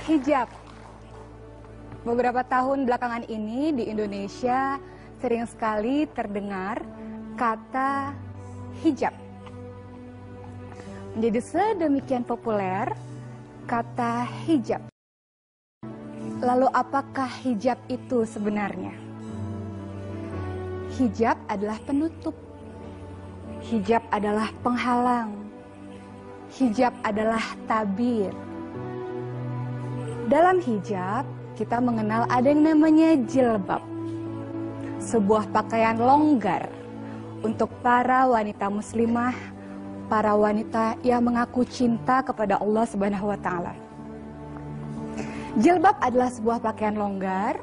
Hijab. Beberapa tahun belakangan ini di Indonesia sering sekali terdengar kata hijab. Menjadi sedemikian populer kata hijab. Lalu apakah hijab itu sebenarnya? Hijab adalah penutup. Hijab adalah penghalang. Hijab adalah tabir. Dalam hijab, kita mengenal ada yang namanya jilbab. Sebuah pakaian longgar untuk para wanita muslimah, para wanita yang mengaku cinta kepada Allah Subhanahu wa Ta'ala. Jilbab adalah sebuah pakaian longgar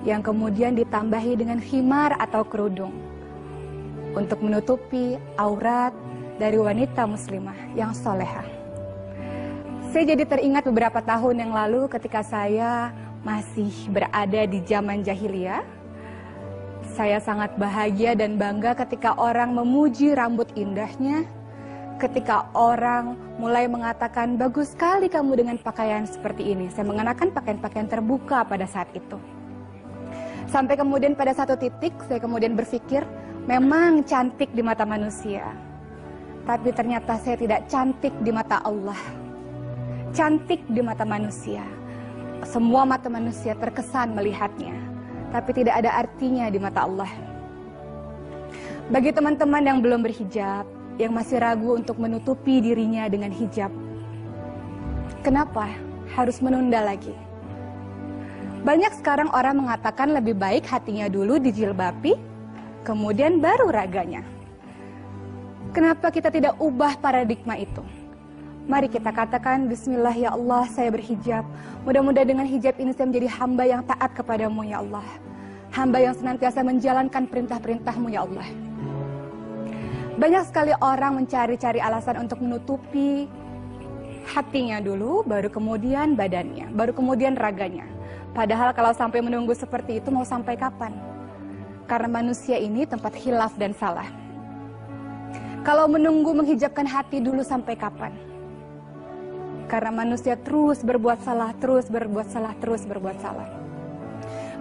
yang kemudian ditambahi dengan khimar atau kerudung untuk menutupi aurat dari wanita muslimah yang solehah. Saya jadi teringat beberapa tahun yang lalu ketika saya masih berada di zaman jahiliyah. Saya sangat bahagia dan bangga ketika orang memuji rambut indahnya, ketika orang mulai mengatakan, bagus sekali kamu dengan pakaian seperti ini. Saya mengenakan pakaian-pakaian terbuka pada saat itu. Sampai kemudian pada satu titik saya kemudian berpikir, memang cantik di mata manusia. Tapi ternyata saya tidak cantik di mata Allah. Cantik di mata manusia. Semua mata manusia terkesan melihatnya, tapi tidak ada artinya di mata Allah. Bagi teman-teman yang belum berhijab, yang masih ragu untuk menutupi dirinya dengan hijab, kenapa harus menunda lagi? Banyak sekarang orang mengatakan lebih baik hatinya dulu dijilbabi, kemudian baru raganya. Kenapa kita tidak ubah paradigma itu? Mari kita katakan, bismillah ya Allah, saya berhijab. Mudah-mudahan dengan hijab ini saya menjadi hamba yang taat kepadamu ya Allah. Hamba yang senantiasa menjalankan perintah-perintahmu ya Allah. Banyak sekali orang mencari-cari alasan untuk menutupi hatinya dulu, baru kemudian badannya, baru kemudian raganya. Padahal kalau sampai menunggu seperti itu mau sampai kapan? Karena manusia ini tempat khilaf dan salah. Kalau menunggu menghijabkan hati dulu sampai kapan? Karena manusia terus berbuat salah, terus berbuat salah, terus berbuat salah.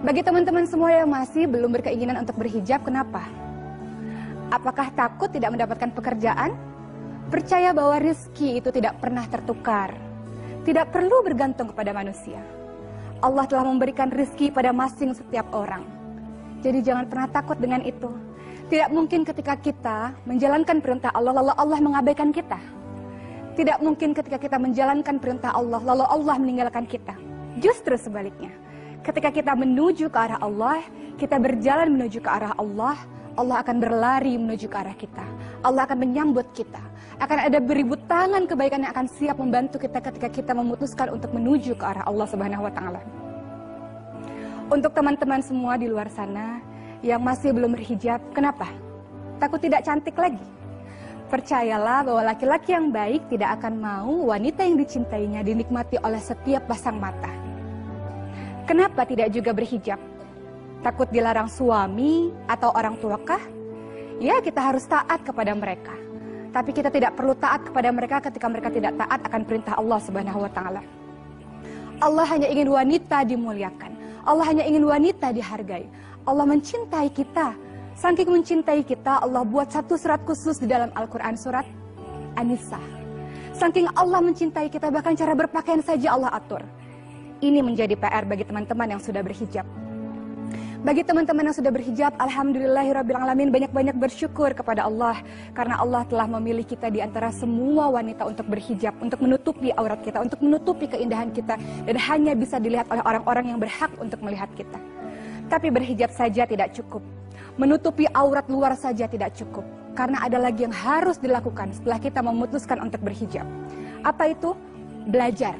Bagi teman-teman semua yang masih belum berkeinginan untuk berhijab, kenapa? Apakah takut tidak mendapatkan pekerjaan? Percaya bahwa rezeki itu tidak pernah tertukar. Tidak perlu bergantung kepada manusia. Allah telah memberikan rezeki pada masing setiap orang. Jadi jangan pernah takut dengan itu. Tidak mungkin ketika kita menjalankan perintah Allah, lalu Allah mengabaikan kita. Tidak mungkin ketika kita menjalankan perintah Allah, lalu Allah meninggalkan kita. Justru sebaliknya. Ketika kita menuju ke arah Allah, kita berjalan menuju ke arah Allah, Allah akan berlari menuju ke arah kita. Allah akan menyambut kita. Akan ada beribu tangan kebaikan yang akan siap membantu kita ketika kita memutuskan untuk menuju ke arah Allah Subhanahu wa Ta'ala. Untuk teman-teman semua di luar sana yang masih belum berhijab, kenapa? Takut tidak cantik lagi? Percayalah bahwa laki-laki yang baik tidak akan mau wanita yang dicintainya dinikmati oleh setiap pasang mata. Kenapa tidak juga berhijab? Takut dilarang suami atau orang tuakah? Ya, kita harus taat kepada mereka. Tapi kita tidak perlu taat kepada mereka ketika mereka tidak taat akan perintah Allah Subhanahu wa Ta'ala. Allah hanya ingin wanita dimuliakan. Allah hanya ingin wanita dihargai. Allah mencintai kita. Saking mencintai kita, Allah buat satu surat khusus di dalam Al-Quran, surat An-Nisa. Saking Allah mencintai kita, bahkan cara berpakaian saja Allah atur. Ini menjadi PR bagi teman-teman yang sudah berhijab. Bagi teman-teman yang sudah berhijab, alhamdulillahirrabbilalamin, banyak-banyak bersyukur kepada Allah. Karena Allah telah memilih kita di antara semua wanita untuk berhijab, untuk menutupi aurat kita, untuk menutupi keindahan kita. Dan hanya bisa dilihat oleh orang-orang yang berhak untuk melihat kita. Tapi berhijab saja tidak cukup. Menutupi aurat luar saja tidak cukup. Karena ada lagi yang harus dilakukan setelah kita memutuskan untuk berhijab. Apa itu? Belajar.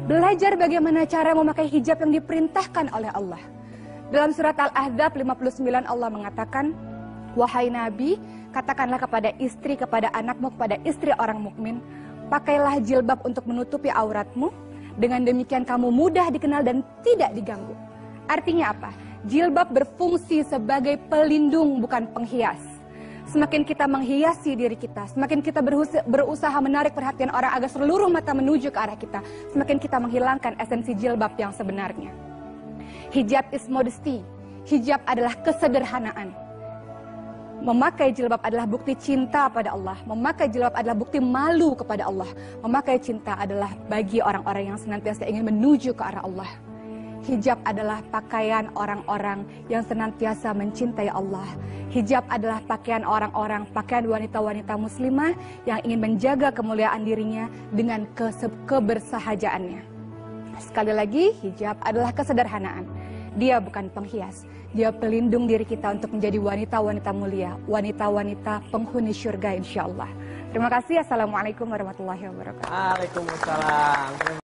Belajar bagaimana cara memakai hijab yang diperintahkan oleh Allah. Dalam surat Al-Ahzab 59 Allah mengatakan, wahai Nabi, katakanlah kepada istri, kepada anakmu, kepada istri orang mukmin, pakailah jilbab untuk menutupi auratmu. Dengan demikian kamu mudah dikenal dan tidak diganggu. Artinya apa? Jilbab berfungsi sebagai pelindung bukan penghias. semakin kita menghiasi diri kita, semakin kita berusaha menarik perhatian orang agar seluruh mata menuju ke arah kita, semakin kita menghilangkan esensi jilbab yang sebenarnya. Hijab is modesty. Hijab adalah kesederhanaan. Memakai jilbab adalah bukti cinta pada Allah. Memakai jilbab adalah bukti malu kepada Allah. Memakai cinta adalah bagi orang-orang yang senantiasa ingin menuju ke arah Allah. Hijab adalah pakaian orang-orang yang senantiasa mencintai Allah. Hijab adalah pakaian orang-orang, pakaian wanita-wanita muslimah yang ingin menjaga kemuliaan dirinya dengan kebersahajaannya. Sekali lagi, hijab adalah kesederhanaan. Dia bukan penghias. Dia pelindung diri kita untuk menjadi wanita-wanita mulia, wanita-wanita penghuni surga insya Allah. Terima kasih. Assalamualaikum warahmatullahi wabarakatuh. Waalaikumsalam.